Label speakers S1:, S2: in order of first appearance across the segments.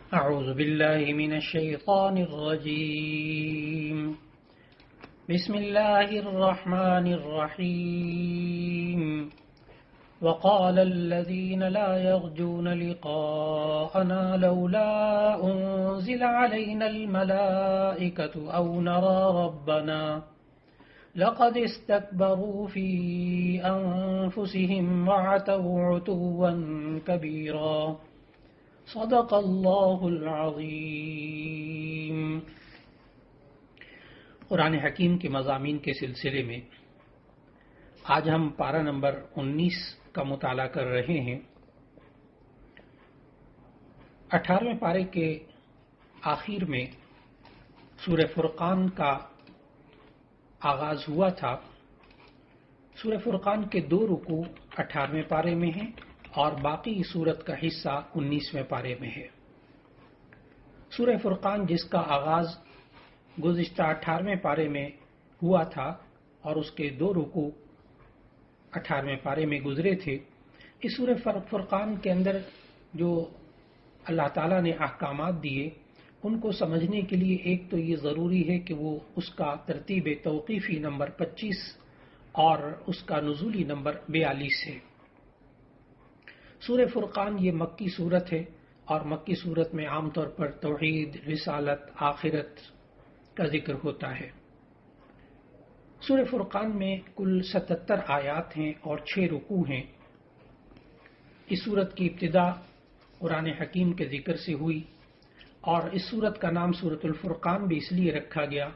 S1: أعوذ بالله من الشيطان الرجيم بسم الله الرحمن الرحيم وقال الذين لا يرجون لقاءنا لولا أنزل علينا الملائكة أو نرى ربنا لقد استكبروا في أنفسهم وعتوا عتوا كبيرا صدق اللہ العظیم۔ قرآن حکیم کے مضامین کے سلسلے میں آج ہم پارہ نمبر 19 کا مطالعہ کر رہے ہیں۔ 18ویں پارے کے آخر میں سورہ فرقان کا آغاز ہوا تھا۔ سورہ فرقان کے 2 رکوع 18ویں پارے میں ہیں اور باقی سورت کا حصہ 19ویں پارے میں ہے۔ سورہ فرقان جس کا آغاز گزشتہ 18ویں پارے میں ہوا تھا اور اس کے 2 رکوع 18ویں پارے میں گزرے تھے، اس سورہ فرقان کے اندر جو اللہ تعالیٰ نے احکامات دیے ان کو سمجھنے کے لیے ایک تو یہ ضروری ہے کہ وہ اس کا ترتیب توقیفی نمبر 25 اور اس کا نزولی نمبر 42 ہے۔ سورہ فرقان یہ مکی صورت ہے اور مکی صورت میں عام طور پر توحید، رسالت، آخرت کا ذکر ہوتا ہے۔ سورہ فرقان میں کل 77 آیات ہیں اور 6 رکوع ہیں۔ اس سورت کی ابتدا قرآن حکیم کے ذکر سے ہوئی اور اس سورت کا نام سورۃ الفرقان بھی اس لیے رکھا گیا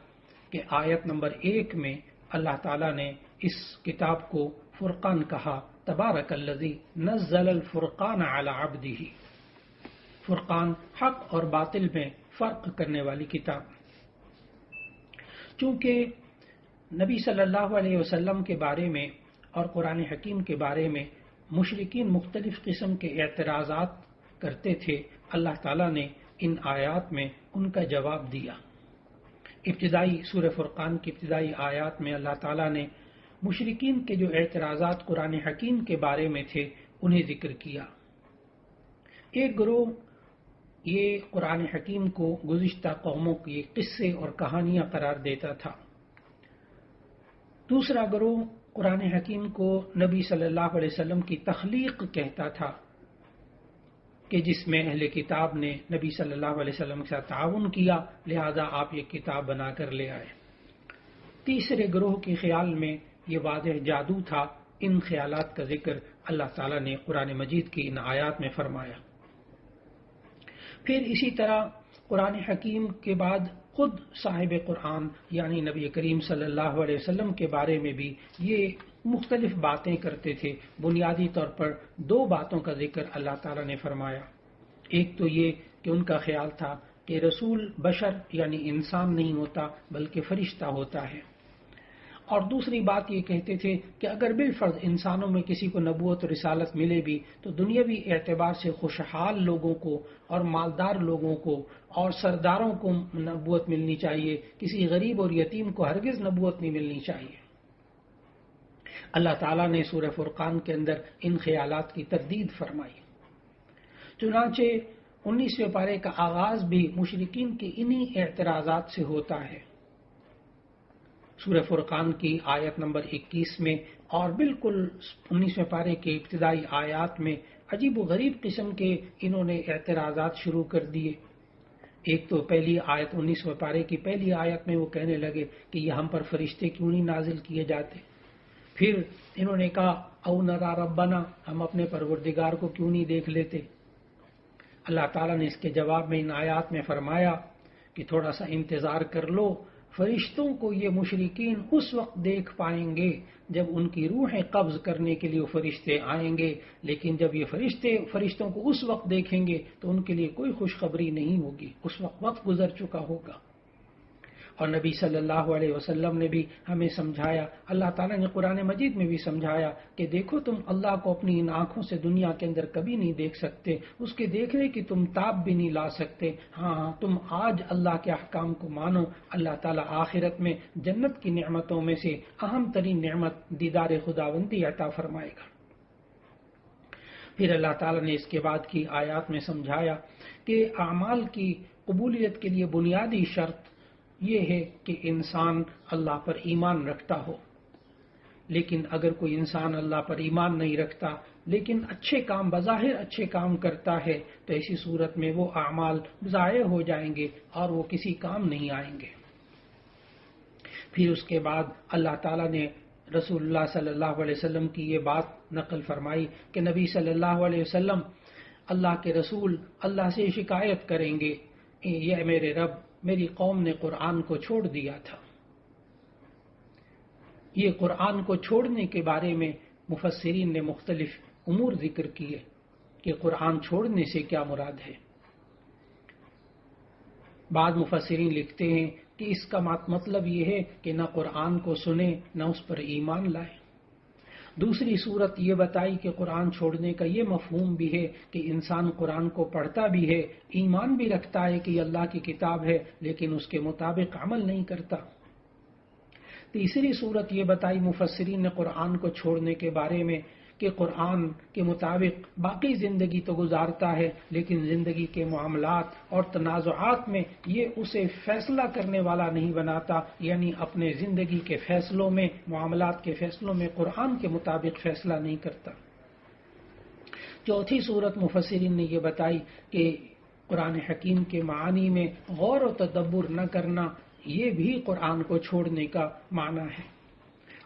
S1: کہ آیت نمبر 1 میں اللہ تعالیٰ نے اس کتاب کو فرقان کہا، تبارک الذی نزل الفرقان علی عبدہ، فرقان حق اور باطل میں فرق کرنے والی کتاب۔ چونکہ نبی صلی اللہ علیہ وسلم کے بارے میں اور قرآن حکیم کے بارے میں مشرکین مختلف قسم کے اعتراضات کرتے تھے، اللہ تعالیٰ نے ان آیات میں ان کا جواب دیا۔ ابتدائی سورہ فرقان کی ابتدائی آیات میں اللہ تعالیٰ نے مشرکین کے جو اعتراضات قرآن حکیم کے بارے میں تھے انہیں ذکر کیا۔ ایک گروہ یہ قرآن حکیم کو گزشتہ قوموں کے قصے اور کہانیاں قرار دیتا تھا۔ دوسرا گروہ قرآن حکیم کو نبی صلی اللہ علیہ وسلم کی تخلیق کہتا تھا کہ جس میں اہل کتاب نے نبی صلی اللہ علیہ وسلم کے ساتھ تعاون کیا، لہذا آپ یہ کتاب بنا کر لے آئے۔ تیسرے گروہ کے خیال میں یہ واضح جادو تھا۔ ان خیالات کا ذکر اللہ تعالیٰ نے قرآن مجید کی ان آیات میں فرمایا۔ پھر اسی طرح قرآن حکیم کے بعد خود صاحب قرآن یعنی نبی کریم صلی اللہ علیہ وسلم کے بارے میں بھی یہ مختلف باتیں کرتے تھے۔ بنیادی طور پر 2 باتوں کا ذکر اللہ تعالیٰ نے فرمایا۔ ایک تو یہ کہ ان کا خیال تھا کہ رسول بشر یعنی انسان نہیں ہوتا بلکہ فرشتہ ہوتا ہے، اور دوسری بات یہ کہتے تھے کہ اگر بالفرض انسانوں میں کسی کو نبوت و رسالت ملے بھی تو دنیاوی اعتبار سے خوشحال لوگوں کو اور مالدار لوگوں کو اور سرداروں کو نبوت ملنی چاہیے، کسی غریب اور یتیم کو ہرگز نبوت نہیں ملنی چاہیے۔ اللہ تعالیٰ نے سورہ فرقان کے اندر ان خیالات کی تردید فرمائی۔ چنانچہ 19ویں پارے کا آغاز بھی مشرکین کے انہی اعتراضات سے ہوتا ہے۔ سورہ فرقان کی آیت نمبر 21 میں اور بالکل 19ویں پارے کے ابتدائی آیات میں عجیب و غریب قسم کے انہوں نے اعتراضات شروع کر دیے۔ ایک تو پہلی آیت 19ویں پارے کی پہلی آیت میں وہ کہنے لگے کہ یہ ہم پر فرشتے کیوں نہیں نازل کیے جاتے۔ پھر انہوں نے کہا او نرا ربنا، ہم اپنے پروردگار کو کیوں نہیں دیکھ لیتے۔ اللہ تعالیٰ نے اس کے جواب میں ان آیات میں فرمایا کہ تھوڑا سا انتظار کر لو، فرشتوں کو یہ مشرکین اس وقت دیکھ پائیں گے جب ان کی روحیں قبض کرنے کے لیے وہ فرشتے آئیں گے، لیکن جب یہ فرشتوں کو اس وقت دیکھیں گے تو ان کے لیے کوئی خوشخبری نہیں ہوگی، اس وقت گزر چکا ہوگا۔ اور نبی صلی اللہ علیہ وسلم نے بھی ہمیں سمجھایا، اللہ تعالیٰ نے قرآن مجید میں بھی سمجھایا کہ دیکھو تم اللہ کو اپنی ان آنکھوں سے دنیا کے اندر کبھی نہیں دیکھ سکتے، اس کے دیکھنے کی تم تاب بھی نہیں لا سکتے۔ ہاں تم آج اللہ کے احکام کو مانو، اللہ تعالیٰ آخرت میں جنت کی نعمتوں میں سے اہم ترین نعمت دیدار خداوندی عطا فرمائے گا۔ پھر اللہ تعالیٰ نے اس کے بعد کی آیات میں سمجھایا کہ اعمال کی قبولیت کے لیے بنیادی شرط یہ ہے کہ انسان اللہ پر ایمان رکھتا ہو. لیکن اگر کوئی انسان اللہ پر ایمان نہیں رکھتا لیکن اچھے کام بظاہر اچھے کام کرتا ہے تو ایسی صورت میں وہ اعمال ضائع ہو جائیں گے اور وہ کسی کام نہیں آئیں گے. پھر اس کے بعد اللہ تعالیٰ نے رسول اللہ صلی اللہ علیہ وسلم کی یہ بات نقل فرمائی کہ نبی صلی اللہ علیہ وسلم اللہ کے رسول اللہ سے شکایت کریں گے یہ میرے رب میری قوم نے قرآن کو چھوڑ دیا تھا. یہ قرآن کو چھوڑنے کے بارے میں مفسرین نے مختلف امور ذکر کیے کہ قرآن چھوڑنے سے کیا مراد ہے. بعض مفسرین لکھتے ہیں کہ اس کا مطلب یہ ہے کہ نہ قرآن کو سنے نہ اس پر ایمان لائے. دوسری صورت یہ بتائی کہ قرآن چھوڑنے کا یہ مفہوم بھی ہے کہ انسان قرآن کو پڑھتا بھی ہے ایمان بھی رکھتا ہے کہ یہ اللہ کی کتاب ہے لیکن اس کے مطابق عمل نہیں کرتا. تیسری صورت یہ بتائی مفسرین نے قرآن کو چھوڑنے کے بارے میں کہ قرآن کے مطابق باقی زندگی تو گزارتا ہے لیکن زندگی کے معاملات اور تنازعات میں یہ اسے فیصلہ کرنے والا نہیں بناتا، یعنی اپنے زندگی کے فیصلوں میں معاملات کے فیصلوں میں قرآن کے مطابق فیصلہ نہیں کرتا. چوتھی صورت مفسرین نے یہ بتائی کہ قرآن حکیم کے معانی میں غور و تدبر نہ کرنا یہ بھی قرآن کو چھوڑنے کا معنی ہے.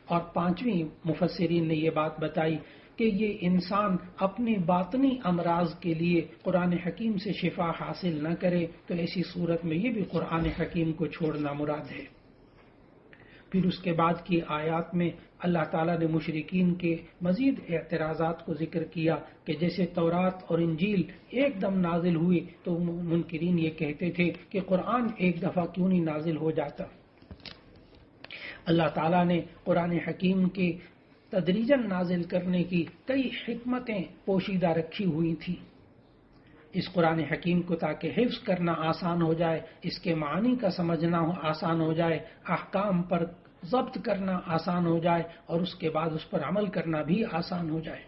S1: اور پانچویں مفسرین نے یہ بات بتائی کہ یہ انسان اپنی باطنی امراض کے لیے قرآن حکیم سے شفا حاصل نہ کرے تو ایسی صورت میں یہ بھی قرآن حکیم کو چھوڑنا مراد ہے. پھر اس کے بعد کی آیات میں اللہ تعالیٰ نے مشرکین کے مزید اعتراضات کو ذکر کیا کہ جیسے تورات اور انجیل ایک دم نازل ہوئی تو منکرین یہ کہتے تھے کہ قرآن ایک دفعہ کیوں نہیں نازل ہو جاتا. اللہ تعالیٰ نے قرآن حکیم کے تدریجاً نازل کرنے کی کئی حکمتیں پوشیدہ رکھی ہوئی تھیں اس قرآن حکیم کو تاکہ حفظ کرنا آسان ہو جائے، اس کے معنی کا سمجھنا آسان ہو جائے، احکام پر ضبط کرنا آسان ہو جائے اور اس کے بعد اس پر عمل کرنا بھی آسان ہو جائے.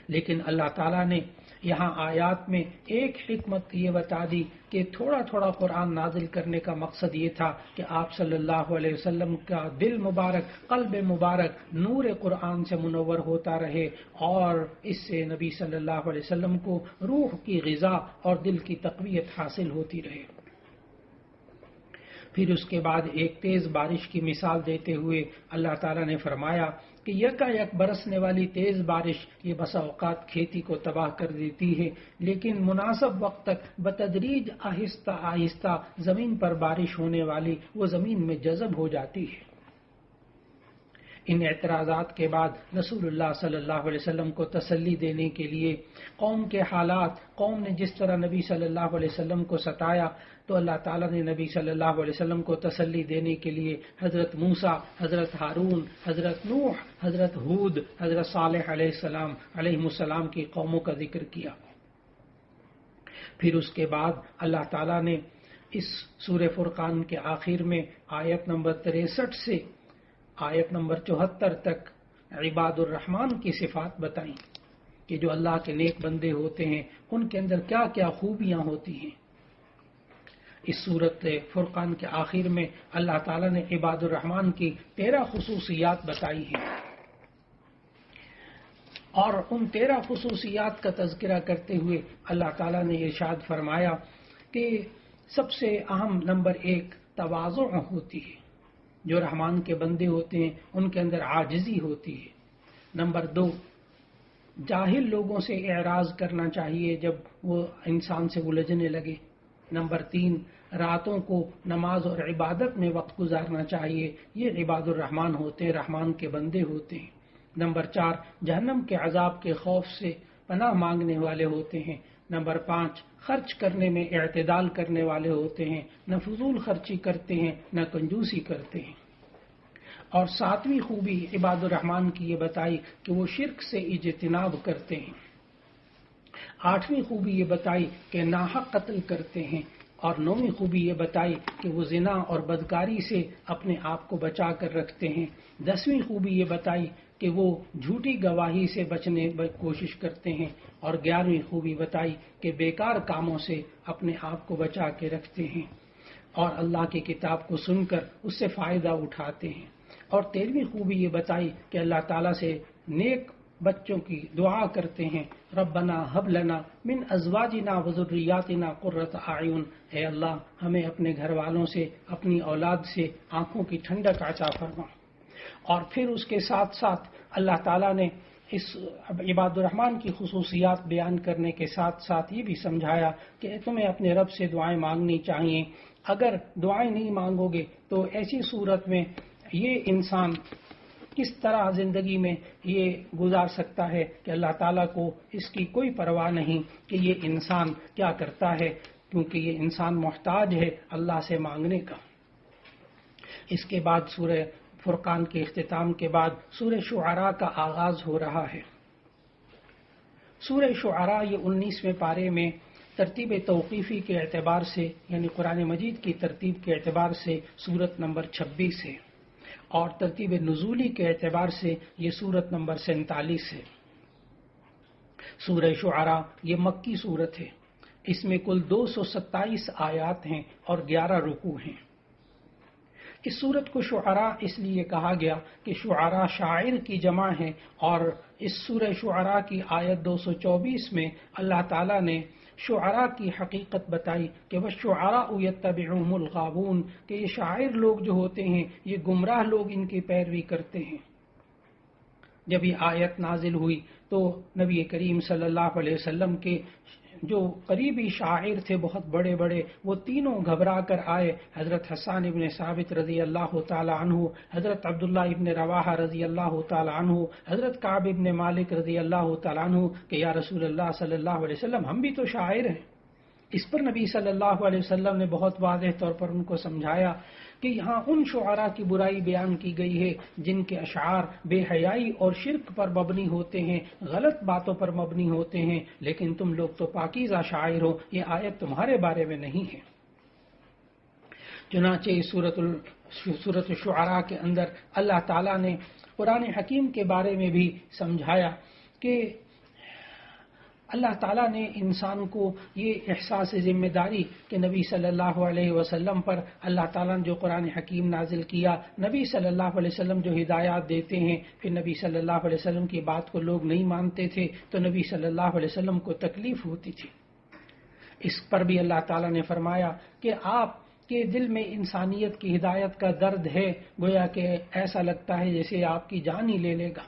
S1: لیکن اللہ تعالیٰ نے یہاں آیات میں ایک حکمت یہ بتا دی کہ تھوڑا تھوڑا قرآن نازل کرنے کا مقصد یہ تھا کہ آپ صلی اللہ علیہ وسلم کا دل مبارک قلب مبارک نور قرآن سے منور ہوتا رہے اور اس سے نبی صلی اللہ علیہ وسلم کو روح کی غذا اور دل کی تقویت حاصل ہوتی رہے. پھر اس کے بعد ایک تیز بارش کی مثال دیتے ہوئے اللہ تعالیٰ نے فرمایا کہ یکا یک برسنے والی تیز بارش یہ بسا اوقات کھیتی کو تباہ کر دیتی ہے لیکن مناسب وقت تک بتدریج آہستہ آہستہ زمین پر بارش ہونے والی وہ زمین میں جذب ہو جاتی ہے. ان اعتراضات کے بعد رسول اللہ صلی اللہ علیہ وسلم کو تسلی دینے کے لیے قوم کے حالات، قوم نے جس طرح نبی صلی اللہ علیہ وسلم کو ستایا تو اللہ تعالیٰ نے نبی صلی اللہ علیہ وسلم کو تسلی دینے کے لیے حضرت موسیٰ، حضرت ہارون، حضرت نوح، حضرت ہود، حضرت صالح علیہ السلام کی قوموں کا ذکر کیا. پھر اس کے بعد اللہ تعالیٰ نے اس سورہ فرقان کے آخر میں آیت نمبر 63 سے آیت نمبر 74 تک عباد الرحمن کی صفات بتائیں کہ جو اللہ کے نیک بندے ہوتے ہیں ان کے اندر کیا کیا خوبیاں ہوتی ہیں. اس سورت فرقان کے آخر میں اللہ تعالیٰ نے عباد الرحمن کی 13 خصوصیات بتائی ہیں اور ان 13 خصوصیات کا تذکرہ کرتے ہوئے اللہ تعالیٰ نے ارشاد فرمایا کہ سب سے اہم نمبر 1 تواضع ہوتی ہے. جو رحمان کے بندے ہوتے ہیں ان کے اندر عاجزی ہوتی ہے. نمبر 2 جاہل لوگوں سے اعراض کرنا چاہیے جب وہ انسان سے الجھنے لگے. نمبر 3 راتوں کو نماز اور عبادت میں وقت گزارنا چاہیے. یہ عباد الرحمن ہوتے ہیں، رحمان کے بندے ہوتے ہیں. نمبر 4 جہنم کے عذاب کے خوف سے پناہ مانگنے والے ہوتے ہیں. نمبر 5 خرچ کرنے میں اعتدال کرنے والے ہوتے ہیں، نہ فضول خرچی کرتے ہیں نہ کنجوسی کرتے ہیں. اور 7ویں خوبی عباد الرحمن کی یہ بتائی کہ وہ شرک سے اجتناب کرتے ہیں. 8ویں خوبی یہ بتائی کہ ناحق قتل کرتے ہیں. اور 9ویں خوبی یہ بتائی کہ وہ زنا اور بدکاری سے اپنے آپ کو بچا کر رکھتے ہیں. 10ویں خوبی یہ بتائی کہ کہ وہ جھوٹی گواہی سے بچنے کی کوشش کرتے ہیں، اور 11ویں خوبی بتائی کہ بیکار کاموں سے اپنے آپ کو بچا کے رکھتے ہیں اور اللہ کی کتاب کو سن کر اس سے فائدہ اٹھاتے ہیں، اور 13ویں خوبی یہ بتائی کہ اللہ تعالیٰ سے نیک بچوں کی دعا کرتے ہیں، ربنا ہب لنا من ازواجنا وذریاتنا قرۃ اعین، اے اللہ ہمیں اپنے گھر والوں سے، اپنی اولاد سے آنکھوں کی ٹھنڈک عطا فرما۔ اور پھر اس کے ساتھ ساتھ اللہ تعالیٰ نے اس عباد الرحمن کی خصوصیات بیان کرنے کے ساتھ ساتھ یہ بھی سمجھایا کہ تمہیں اپنے رب سے دعائیں مانگنی چاہیے، اگر دعائیں نہیں مانگو گے تو ایسی صورت میں یہ انسان کس طرح زندگی میں یہ گزار سکتا ہے کہ اللہ تعالیٰ کو اس کی کوئی پرواہ نہیں کہ یہ انسان کیا کرتا ہے، کیونکہ یہ انسان محتاج ہے اللہ سے مانگنے کا۔ اس کے بعد سورہ فرقان کے اختتام کے بعد سورہ شعراء کا آغاز ہو رہا ہے۔ سورہ شعراء یہ 19ویں پارے میں ترتیب توقیفی کے اعتبار سے، یعنی قرآن مجید کی ترتیب کے اعتبار سے سورت نمبر 26 ہے، اور ترتیب نزولی کے اعتبار سے یہ سورت نمبر 47 ہے۔ سورہ شعراء یہ مکی سورت ہے، اس میں کل 227 آیات ہیں اور 11 رکوع ہیں۔ اس سورت کو شعراء اس لیے کہا گیا کہ شعراء شاعر کی جمع ہے، اور اس سورہ شعراء کی آیت 224 میں اللہ تعالیٰ نے شعراء کی حقیقت بتائی کہ وَالشُّعَرَاءُ يَتَّبِعُهُمُ الْغَاوُونَ، کہ یہ شاعر لوگ جو ہوتے ہیں یہ گمراہ لوگ ان کی پیروی کرتے ہیں۔ جب یہ آیت نازل ہوئی تو نبی کریم صلی اللہ علیہ وسلم کے جو قریبی شاعر تھے بہت بڑے بڑے، وہ تینوں گھبرا کر آئے، حضرت حسان ابن ثابت رضی اللہ تعالی عنہ، حضرت عبداللہ ابن رواحہ رضی اللہ تعالی عنہ، حضرت کعب ابن مالک رضی اللہ تعالی عنہ کہ یا رسول اللہ صلی اللہ علیہ وسلم ہم بھی تو شاعر ہیں۔ اس پر نبی صلی اللہ علیہ وسلم نے بہت واضح طور پر ان کو سمجھایا کہ یہاں ان شعراء کی برائی بیان کی گئی ہے جن کے اشعار بے حیائی اور شرک پر مبنی ہوتے ہیں، غلط باتوں پر مبنی ہوتے ہیں، لیکن تم لوگ تو پاکیزہ شاعر ہو، یہ آیت تمہارے بارے میں نہیں ہے۔ چنانچہ سورۃ الشعراء کے اندر اللہ تعالیٰ نے قرآن حکیم کے بارے میں بھی سمجھایا کہ اللہ تعالیٰ نے انسان کو یہ احساس ذمہ داری کہ نبی صلی اللہ علیہ وسلم پر اللہ تعالیٰ نے جو قرآن حکیم نازل کیا، نبی صلی اللہ علیہ وسلم جو ہدایات دیتے ہیں، پھر نبی صلی اللہ علیہ وسلم کی بات کو لوگ نہیں مانتے تھے تو نبی صلی اللہ علیہ وسلم کو تکلیف ہوتی تھی۔ اس پر بھی اللہ تعالیٰ نے فرمایا کہ آپ کے دل میں انسانیت کی ہدایت کا درد ہے، گویا کہ ایسا لگتا ہے جیسے آپ کی جان ہی لے لے گا۔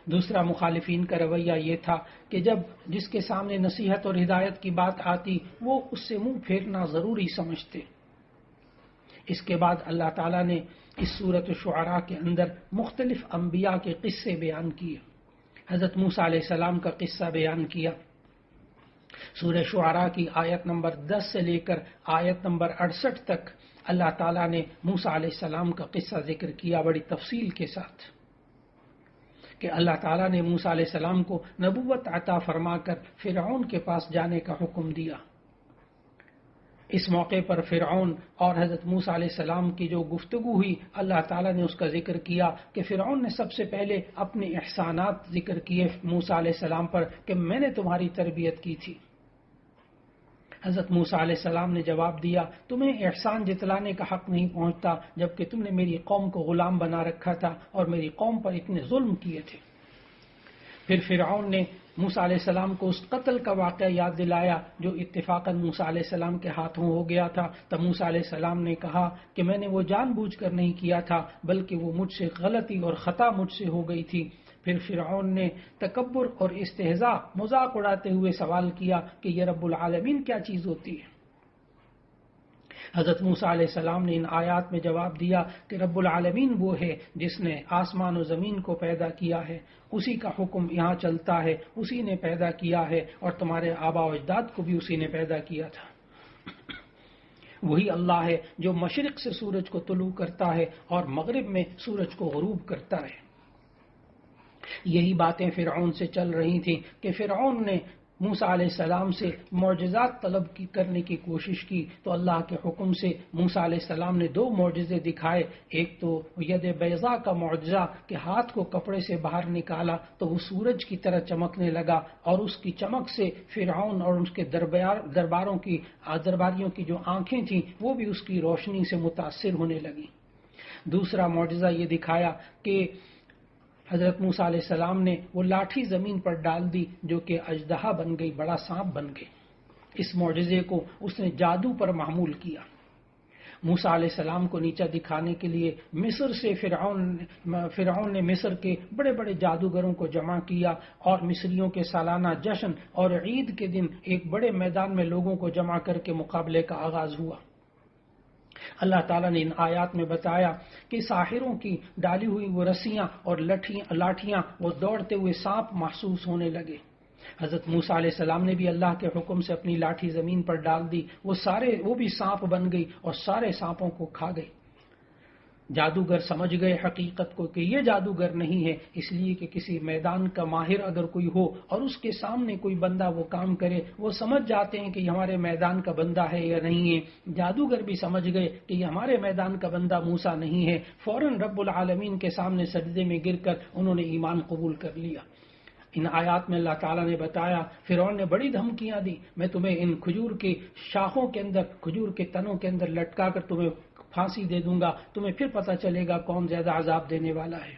S1: دوسرا مخالفین کا رویہ یہ تھا کہ جب جس کے سامنے نصیحت اور ہدایت کی بات آتی وہ اس سے منہ پھیرنا ضروری سمجھتے۔ اس کے بعد اللہ تعالیٰ نے اس سورۃ الشعراء کے اندر مختلف انبیاء کے قصے بیان کیے۔ حضرت موسیٰ علیہ السلام کا قصہ بیان کیا۔ سورہ شعراء کی آیت نمبر 10 سے لے کر آیت نمبر 68 تک اللہ تعالیٰ نے موسیٰ علیہ السلام کا قصہ ذکر کیا بڑی تفصیل کے ساتھ، کہ اللہ تعالیٰ نے موسیٰ علیہ السلام کو نبوت عطا فرما کر فرعون کے پاس جانے کا حکم دیا۔ اس موقع پر فرعون اور حضرت موسیٰ علیہ السلام کی جو گفتگو ہوئی اللہ تعالیٰ نے اس کا ذکر کیا کہ فرعون نے سب سے پہلے اپنے احسانات ذکر کیے موسیٰ علیہ السلام پر کہ میں نے تمہاری تربیت کی تھی۔ حضرت موسیٰ علیہ السلام نے جواب دیا تمہیں احسان جتلانے کا حق نہیں پہنچتا جبکہ تم نے میری قوم کو غلام بنا رکھا تھا اور میری قوم پر اتنے ظلم کیے تھے۔ پھر فرعون نے موسیٰ علیہ السلام کو اس قتل کا واقعہ یاد دلایا جو اتفاقاً موسیٰ علیہ السلام کے ہاتھوں ہو گیا تھا۔ تب موسیٰ علیہ السلام نے کہا کہ میں نے وہ جان بوجھ کر نہیں کیا تھا بلکہ وہ مجھ سے غلطی اور خطا مجھ سے ہو گئی تھی۔ پھر فرعون نے تکبر اور استہزاء مذاق اڑاتے ہوئے سوال کیا کہ یہ رب العالمین کیا چیز ہوتی ہے؟ حضرت موسیٰ علیہ السلام نے ان آیات میں جواب دیا کہ رب العالمین وہ ہے جس نے آسمان و زمین کو پیدا کیا ہے، اسی کا حکم یہاں چلتا ہے، اسی نے پیدا کیا ہے اور تمہارے آبا و اجداد کو بھی اسی نے پیدا کیا تھا۔ وہی اللہ ہے جو مشرق سے سورج کو طلوع کرتا ہے اور مغرب میں سورج کو غروب کرتا ہے۔ یہی باتیں فرعون سے چل رہی تھیں کہ فرعون نے موسیٰ علیہ السلام سے معجزات طلب کرنے کی کوشش کی تو اللہ کے حکم سے موسیٰ علیہ السلام نے 2 معجزے دکھائے. ایک تو ید بیضا کا معجزہ کہ ہاتھ کو کپڑے سے باہر نکالا تو وہ سورج کی طرح چمکنے لگا اور اس کی چمک سے فرعون اور اس کے درباریوں کی جو آنکھیں تھیں وہ بھی اس کی روشنی سے متاثر ہونے لگیں. دوسرا معجزہ یہ دکھایا کہ حضرت موسیٰ علیہ السلام نے وہ لاٹھی زمین پر ڈال دی جو کہ اژدہا بن گئی، بڑا سانپ بن گئی. اس معجزے کو اس نے جادو پر معمول کیا. موسیٰ علیہ السلام کو نیچا دکھانے کے لیے مصر سے فرعون نے مصر کے بڑے بڑے جادوگروں کو جمع کیا اور مصریوں کے سالانہ جشن اور عید کے دن ایک بڑے میدان میں لوگوں کو جمع کر کے مقابلے کا آغاز ہوا. اللہ تعالیٰ نے ان آیات میں بتایا کہ ساحروں کی ڈالی ہوئی وہ رسیاں اور لاٹھیاں وہ دوڑتے ہوئے سانپ محسوس ہونے لگے. حضرت موسیٰ علیہ السلام نے بھی اللہ کے حکم سے اپنی لاٹھی زمین پر ڈال دی، وہ بھی سانپ بن گئی اور سارے سانپوں کو کھا گئی. جادوگر سمجھ گئے حقیقت کو کہ یہ جادوگر نہیں ہے، اس لیے کہ کسی میدان کا ماہر اگر کوئی ہو اور اس کے سامنے کوئی بندہ وہ کام کرے وہ سمجھ جاتے ہیں کہ یہ ہمارے میدان کا بندہ ہے یا نہیں ہے. جادوگر بھی سمجھ گئے کہ یہ ہمارے میدان کا بندہ موسیٰ نہیں ہے. فوراً رب العالمین کے سامنے سجدے میں گر کر انہوں نے ایمان قبول کر لیا. ان آیات میں اللہ تعالیٰ نے بتایا فرعون نے بڑی دھمکیاں دی، میں تمہیں ان کھجور کے شاخوں کے اندر، کھجور کے تنوں کے اندر لٹکا کر تمہیں پھانسی دے دوں گا، تمہیں پھر پتہ چلے گا کون زیادہ عذاب دینے والا ہے.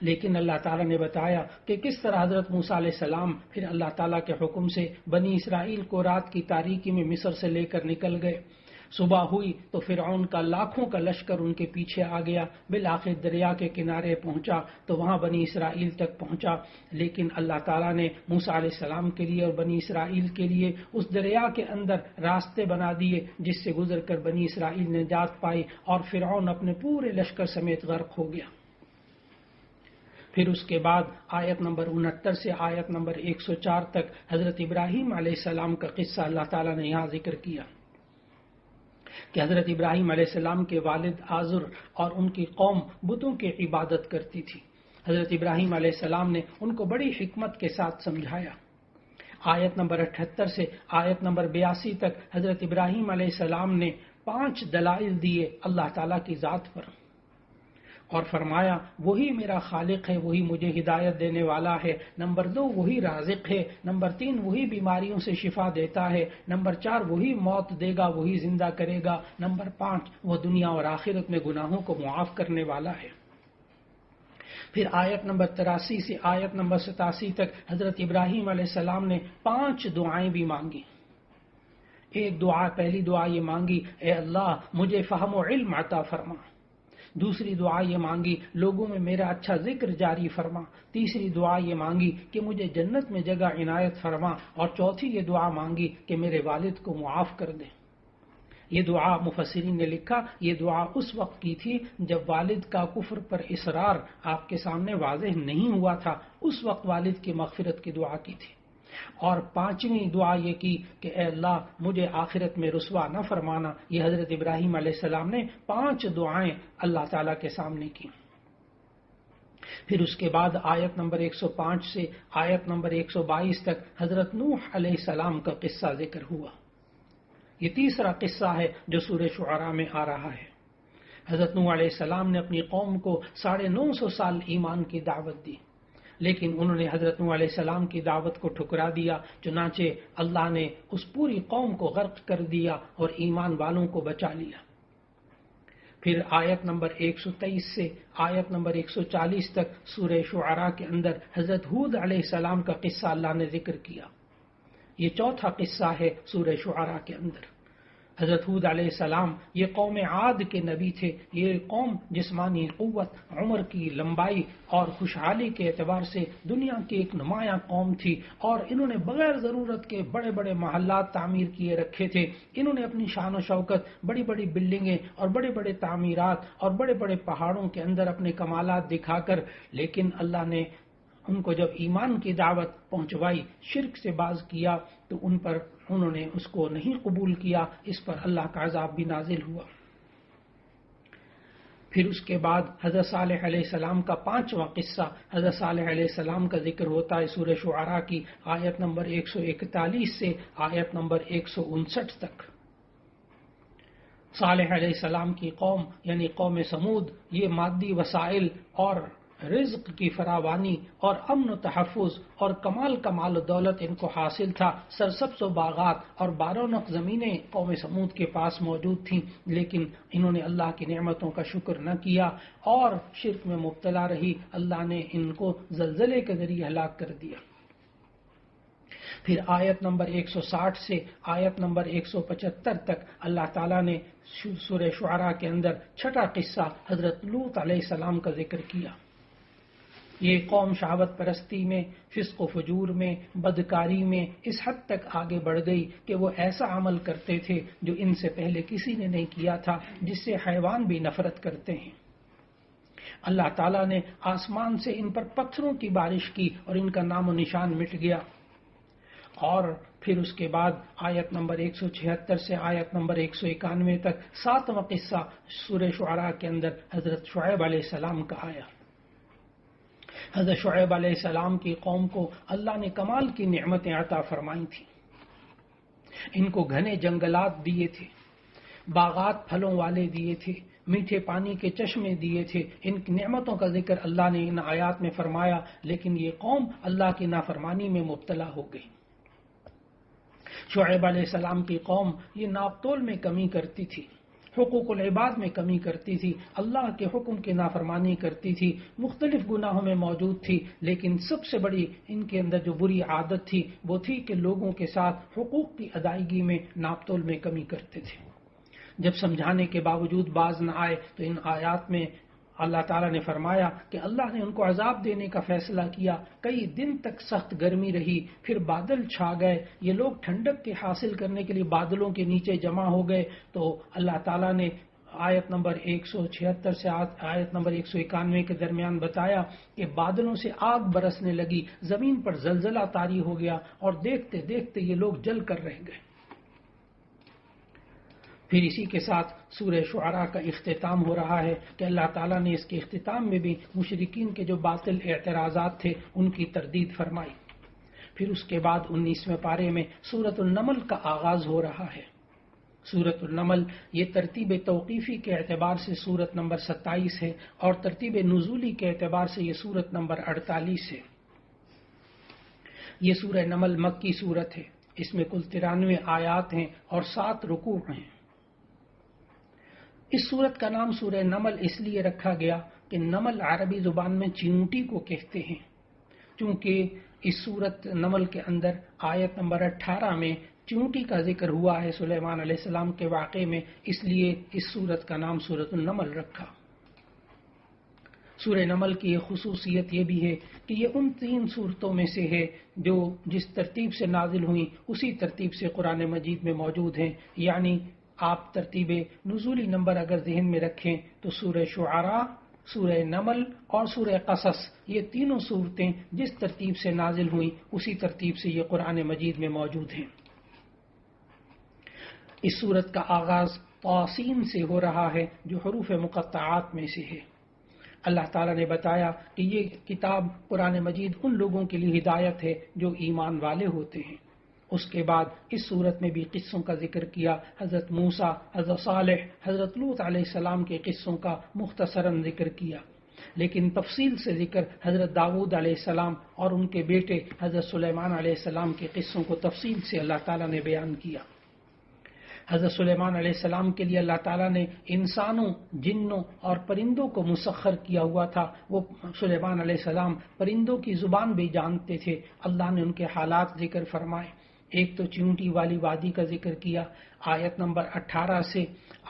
S1: لیکن اللہ تعالیٰ نے بتایا کہ کس طرح حضرت موسیٰ علیہ السلام پھر اللہ تعالیٰ کے حکم سے بنی اسرائیل کو رات کی تاریکی میں مصر سے لے کر نکل گئے. صبح ہوئی تو فرعون کا لاکھوں کا لشکر ان کے پیچھے آ گیا. بالآخر دریا کے کنارے پہنچا تو وہاں بنی اسرائیل تک پہنچا. لیکن اللہ تعالیٰ نے موسیٰ علیہ السلام کے لیے اور بنی اسرائیل کے لیے اس دریا کے اندر راستے بنا دیے جس سے گزر کر بنی اسرائیل نے نجات پائی اور فرعون اپنے پورے لشکر سمیت غرق ہو گیا. پھر اس کے بعد آیت نمبر 69 سے آیت نمبر 104 تک حضرت ابراہیم علیہ السلام کا قصہ اللہ تعالیٰ نے یہاں ذکر کیا کہ حضرت ابراہیم علیہ السلام کے والد آزر اور ان کی قوم بتوں کی عبادت کرتی تھی. حضرت ابراہیم علیہ السلام نے ان کو بڑی حکمت کے ساتھ سمجھایا. آیت نمبر 78 سے آیت نمبر 82 تک حضرت ابراہیم علیہ السلام نے 5 دلائل دیے اللہ تعالیٰ کی ذات پر اور فرمایا وہی میرا خالق ہے، وہی مجھے ہدایت دینے والا ہے. نمبر 2 وہی رازق ہے. نمبر 3 وہی بیماریوں سے شفا دیتا ہے. نمبر 4 وہی موت دے گا، وہی زندہ کرے گا. نمبر 5 وہ دنیا اور آخرت میں گناہوں کو معاف کرنے والا ہے. پھر آیت نمبر 83 سے آیت نمبر 87 تک حضرت ابراہیم علیہ السلام نے 5 دعائیں بھی مانگی. ایک دعا، پہلی دعا یہ مانگی اے اللہ مجھے فہم و علم عطا فرما. دوسری دعا یہ مانگی لوگوں میں میرا اچھا ذکر جاری فرما. تیسری دعا یہ مانگی کہ مجھے جنت میں جگہ عنایت فرما. اور چوتھی یہ دعا مانگی کہ میرے والد کو معاف کر دے. یہ دعا مفسرین نے لکھا یہ دعا اس وقت کی تھی جب والد کا کفر پر اصرار آپ کے سامنے واضح نہیں ہوا تھا، اس وقت والد کی مغفرت کی دعا کی تھی. اور 5ویں دعا یہ کی کہ اے اللہ مجھے آخرت میں رسوا نہ فرمانا. یہ حضرت ابراہیم علیہ السلام نے 5 دعائیں اللہ تعالیٰ کے سامنے کی. پھر اس کے بعد آیت نمبر 105 سے آیت نمبر 122 تک حضرت نوح علیہ السلام کا قصہ ذکر ہوا. یہ تیسرا قصہ ہے جو سورہ شعراء میں آ رہا ہے. حضرت نوح علیہ السلام نے اپنی قوم کو 950 سال ایمان کی دعوت دی، لیکن انہوں نے حضرت نوح علیہ السلام کی دعوت کو ٹھکرا دیا. چنانچہ اللہ نے اس پوری قوم کو غرق کر دیا اور ایمان والوں کو بچا لیا. پھر آیت نمبر 123 سے آیت نمبر 140 تک سورہ شعراء کے اندر حضرت ہود علیہ السلام کا قصہ اللہ نے ذکر کیا. یہ چوتھا قصہ ہے سورہ شعراء کے اندر. حضرت ہود علیہ السلام یہ قوم عاد کے نبی تھے. یہ قوم جسمانی قوت، عمر کی لمبائی اور خوشحالی کے اعتبار سے دنیا کی ایک نمایاں قوم تھی اور انہوں نے بغیر ضرورت کے بڑے بڑے محلات تعمیر کیے رکھے تھے. انہوں نے اپنی شان و شوکت، بڑی بڑی بلڈنگیں اور بڑے بڑے تعمیرات اور بڑے بڑے پہاڑوں کے اندر اپنے کمالات دکھا کر، لیکن اللہ نے ان کو جب ایمان کی دعوت پہنچوائی، شرک سے باز کیا تو انہوں نے اس کو نہیں قبول کیا. اس پر اللہ کا عذاب بھی نازل ہوا. پھر اس کے بعد حضرت صالح علیہ السلام کا 5واں قصہ، حضرت صالح علیہ السلام کا ذکر ہوتا ہے سورہ شعراء کی آیت نمبر 141 سے آیت نمبر 159 تک۔ صالح علیہ السلام کی قوم یعنی قوم سمود، یہ مادی وسائل اور رزق کی فراوانی اور امن و تحفظ اور کمال کمال و دولت ان کو حاصل تھا۔ سرسبز و باغات اور بارونق زمینیں قوم سمود کے پاس موجود تھیں، لیکن انہوں نے اللہ کی نعمتوں کا شکر نہ کیا اور شرک میں مبتلا رہی۔ اللہ نے ان کو زلزلے کے ذریعے ہلاک کر دیا۔ پھر آیت نمبر 160 سے آیت نمبر 175 تک اللہ تعالیٰ نے سورہ شعراء کے اندر 6واں قصہ حضرت لوط علیہ السلام کا ذکر کیا۔ یہ قوم شہوت پرستی میں، فسق و فجور میں، بدکاری میں اس حد تک آگے بڑھ گئی کہ وہ ایسا عمل کرتے تھے جو ان سے پہلے کسی نے نہیں کیا تھا، جس سے حیوان بھی نفرت کرتے ہیں۔ اللہ تعالیٰ نے آسمان سے ان پر پتھروں کی بارش کی اور ان کا نام و نشان مٹ گیا۔ اور پھر اس کے بعد آیت نمبر 176 سے آیت نمبر 191 تک 7واں قصہ سورہ شعراء کے اندر حضرت شعیب علیہ السلام کا آیا۔ حضرت شعیب علیہ السلام کی قوم کو اللہ نے کمال کی نعمتیں عطا فرمائی تھیں۔ ان کو گھنے جنگلات دیے تھے، باغات پھلوں والے دیے تھے، میٹھے پانی کے چشمے دیے تھے۔ ان نعمتوں کا ذکر اللہ نے ان آیات میں فرمایا، لیکن یہ قوم اللہ کی نافرمانی میں مبتلا ہو گئی۔ شعیب علیہ السلام کی قوم یہ ناپ تول میں کمی کرتی تھی، حقوق العباد میں کمی کرتی تھی، اللہ کے حکم کی نافرمانی کرتی تھی، مختلف گناہوں میں موجود تھی، لیکن سب سے بڑی ان کے اندر جو بری عادت تھی وہ تھی کہ لوگوں کے ساتھ حقوق کی ادائیگی میں ناپ تول میں کمی کرتے تھے۔ جب سمجھانے کے باوجود باز نہ آئے تو ان آیات میں اللہ تعالیٰ نے فرمایا کہ اللہ نے ان کو عذاب دینے کا فیصلہ کیا۔ کئی دن تک سخت گرمی رہی، پھر بادل چھا گئے، یہ لوگ ٹھنڈک کے حاصل کرنے کے لیے بادلوں کے نیچے جمع ہو گئے، تو اللہ تعالیٰ نے آیت نمبر 176 سے آیت نمبر 191 کے درمیان بتایا کہ بادلوں سے آگ برسنے لگی، زمین پر زلزلہ طاری ہو گیا اور دیکھتے دیکھتے یہ لوگ جل کر رہ گئے۔ پھر اسی کے ساتھ سورہ شعراء کا اختتام ہو رہا ہے کہ اللہ تعالیٰ نے اس کے اختتام میں بھی مشرکین کے جو باطل اعتراضات تھے ان کی تردید فرمائی۔ پھر اس کے بعد 19ویں پارے میں سورۃ النمل کا آغاز ہو رہا ہے۔ سورۃ النمل یہ ترتیب توقیفی کے اعتبار سے سورت نمبر 27 ہے اور ترتیب نزولی کے اعتبار سے یہ سورت نمبر 48 ہے۔ یہ سورہ نمل مکی سورت ہے، اس میں کل 93 آیات ہیں اور 7 رکوع ہیں۔ اس سورت کا نام سورہ نمل اس لیے رکھا گیا کہ نمل عربی زبان میں چیونٹی کو کہتے ہیں، چونکہ اس سورت نمل کے اندر آیت نمبر 18 میں چیونٹی کا ذکر ہوا ہے سلیمان علیہ السلام کے واقعے میں، اس لیے اس سورت کا نام سورۃ النمل رکھا۔ سورہ نمل کی ایک خصوصیت یہ بھی ہے کہ یہ ان 3 سورتوں میں سے ہے جو جس ترتیب سے نازل ہوئیں اسی ترتیب سے قرآن مجید میں موجود ہیں، یعنی آپ ترتیب نزولی نمبر اگر ذہن میں رکھیں تو سورہ شعراء، سورہ نمل اور سورہ قصص، یہ تینوں صورتیں جس ترتیب سے نازل ہوئیں اسی ترتیب سے یہ قرآن مجید میں موجود ہیں۔ اس سورت کا آغاز طاسین سے ہو رہا ہے جو حروف مقطعات میں سے ہے۔ اللہ تعالیٰ نے بتایا کہ یہ کتاب قرآن مجید ان لوگوں کے لیے ہدایت ہے جو ایمان والے ہوتے ہیں۔ اس کے بعد اس صورت میں بھی قصوں کا ذکر کیا، حضرت موسیٰ، حضرت صالح، حضرت لوط علیہ السلام کے قصوں کا مختصراً ذکر کیا، لیکن تفصیل سے ذکر حضرت داؤد علیہ السلام اور ان کے بیٹے حضرت سلیمان علیہ السلام کے قصوں کو تفصیل سے اللہ تعالیٰ نے بیان کیا۔ حضرت سلیمان علیہ السلام کے لیے اللہ تعالیٰ نے انسانوں، جنوں اور پرندوں کو مسخر کیا ہوا تھا۔ وہ سلیمان علیہ السلام پرندوں کی زبان بھی جانتے تھے۔ اللہ نے ان کے حالات ذکر فرمائے۔ ایک تو چیونٹی والی وادی کا ذکر کیا آیت نمبر 18 سے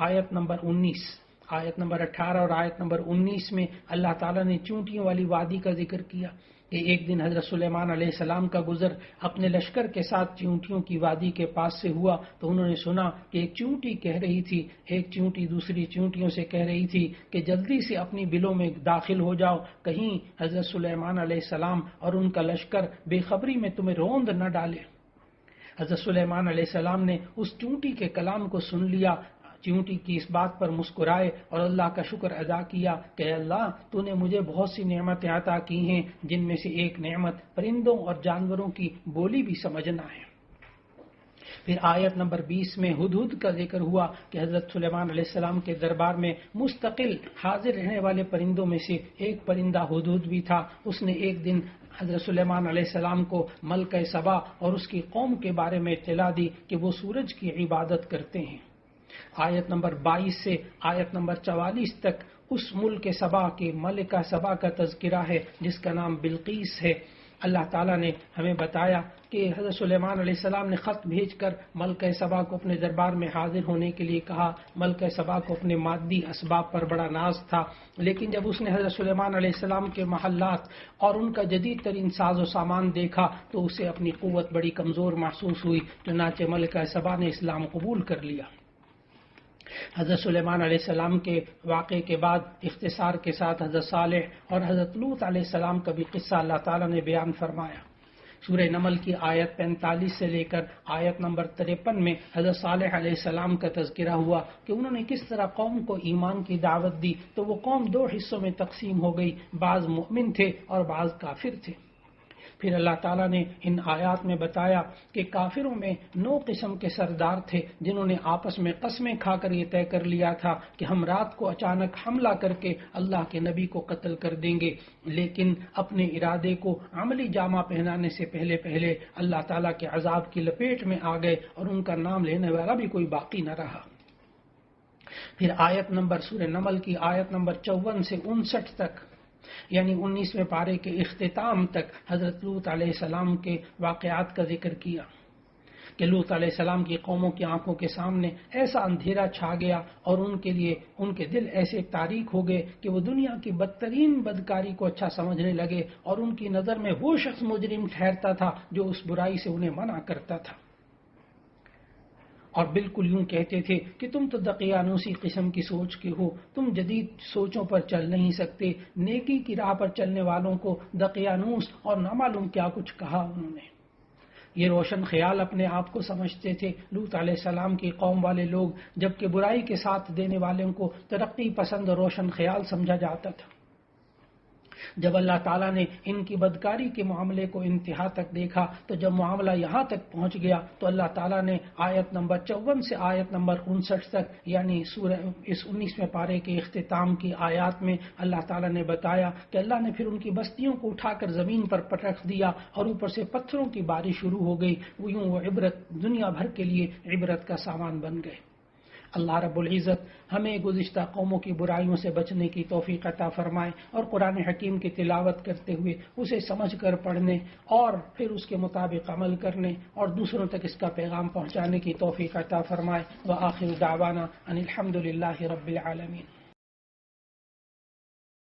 S1: آیت نمبر 19۔ آیت نمبر 18 اور آیت نمبر 19 میں اللہ تعالیٰ نے چیونٹیوں والی وادی کا ذکر کیا کہ ایک دن حضرت سلیمان علیہ السلام کا گزر اپنے لشکر کے ساتھ چیونٹیوں کی وادی کے پاس سے ہوا تو انہوں نے سنا کہ ایک چیونٹی کہہ رہی تھی، ایک چیونٹی دوسری چیونٹیوں سے کہہ رہی تھی کہ جلدی سے اپنی بلوں میں داخل ہو جاؤ، کہیں حضرت سلیمان علیہ السلام اور ان کا لشکر بے خبری میں تمہیں روند نہ ڈالے۔ حضرت سلیمان علیہ السلام نے اس چیونٹی کے کلام کو سن لیا، چیونٹی کی اس بات پر مسکرائے اور اللہ کا شکر ادا کیا کہ اللہ تو نے مجھے بہت سی نعمتیں عطا کی ہیں، جن میں سے ایک نعمت پرندوں اور جانوروں کی بولی بھی سمجھنا ہے۔ پھر آیت نمبر 20 میں ہدہد کا ذکر ہوا کہ حضرت سلیمان علیہ السلام کے دربار میں مستقل حاضر رہنے والے پرندوں میں سے ایک پرندہ ہدہد بھی تھا۔ اس نے ایک دن حضرت سلیمان علیہ السلام کو ملکہ سبا اور اس کی قوم کے بارے میں اطلاع دی کہ وہ سورج کی عبادت کرتے ہیں۔ آیت نمبر 22 سے آیت نمبر 44 تک اس ملک سبا کے ملکہ سبا کا تذکرہ ہے جس کا نام بلقیس ہے۔ اللہ تعالیٰ نے ہمیں بتایا کہ حضرت سلیمان علیہ السلام نے خط بھیج کر ملکہ سبا کو اپنے دربار میں حاضر ہونے کے لیے کہا۔ ملکہ سبا کو اپنے مادی اسباب پر بڑا ناز تھا، لیکن جب اس نے حضرت سلیمان علیہ السلام کے محلات اور ان کا جدید ترین ساز و سامان دیکھا تو اسے اپنی قوت بڑی کمزور محسوس ہوئی، چنانچہ ملکہ سبا نے اسلام قبول کر لیا۔ حضرت سلیمان علیہ السلام کے واقعے کے بعد اختصار کے ساتھ حضرت صالح اور حضرت لوط علیہ السلام کا بھی قصہ اللہ تعالیٰ نے بیان فرمایا۔ سورہ نمل کی آیت 45 سے لے کر آیت نمبر 53 میں حضرت صالح علیہ السلام کا تذکرہ ہوا کہ انہوں نے کس طرح قوم کو ایمان کی دعوت دی، تو وہ قوم دو حصوں میں تقسیم ہو گئی، بعض مؤمن تھے اور بعض کافر تھے۔ پھر اللہ تعالیٰ نے ان آیات میں بتایا کہ کافروں میں 9 قسم کے سردار تھے جنہوں نے آپس میں قسمیں کھا کر یہ طے کر لیا تھا کہ ہم رات کو اچانک حملہ کر کے اللہ کے نبی کو قتل کر دیں گے، لیکن اپنے ارادے کو عملی جامہ پہنانے سے پہلے اللہ تعالیٰ کے عذاب کی لپیٹ میں آ گئے اور ان کا نام لینے والا بھی کوئی باقی نہ رہا۔ پھر آیت نمبر سورہ نمل کی آیت نمبر 54 سے 59 تک یعنی 19ویں پارے کے اختتام تک حضرت لوط علیہ السلام کے واقعات کا ذکر کیا کہ لوط علیہ السلام کی قوموں کی آنکھوں کے سامنے ایسا اندھیرا چھا گیا اور ان کے لیے ان کے دل ایسے تاریک ہو گئے کہ وہ دنیا کی بدترین بدکاری کو اچھا سمجھنے لگے اور ان کی نظر میں وہ شخص مجرم ٹھہرتا تھا جو اس برائی سے انہیں منع کرتا تھا، اور بالکل یوں کہتے تھے کہ تم تو دقیانوسی قسم کی سوچ کے ہو، تم جدید سوچوں پر چل نہیں سکتے۔ نیکی کی راہ پر چلنے والوں کو دقیانوس اور نہ معلوم کیا کچھ کہا انہوں نے۔ یہ روشن خیال اپنے آپ کو سمجھتے تھے لوط علیہ السلام کی قوم والے لوگ، جبکہ برائی کے ساتھ دینے والوں کو ترقی پسند اور روشن خیال سمجھا جاتا تھا۔ جب اللہ تعالیٰ نے ان کی بدکاری کے معاملے کو انتہا تک دیکھا تو جب معاملہ یہاں تک پہنچ گیا تو اللہ تعالیٰ نے آیت نمبر 54 سے آیت نمبر 59 تک یعنی سورہ اس 19ویں پارے کے اختتام کی آیات میں اللہ تعالیٰ نے بتایا کہ اللہ نے پھر ان کی بستیوں کو اٹھا کر زمین پر پٹخ دیا اور اوپر سے پتھروں کی بارش شروع ہو گئی، وہ عبرت دنیا بھر کے لیے عبرت کا سامان بن گئے۔ اللہ رب العزت ہمیں گزشتہ قوموں کی برائیوں سے بچنے کی توفیق عطا فرمائے اور قرآن حکیم کی تلاوت کرتے ہوئے اسے سمجھ کر پڑھنے اور پھر اس کے مطابق عمل کرنے اور دوسروں تک اس کا پیغام پہنچانے کی توفیق عطا فرمائے۔ وآخر دعوانا ان الحمد للہ رب العالمین۔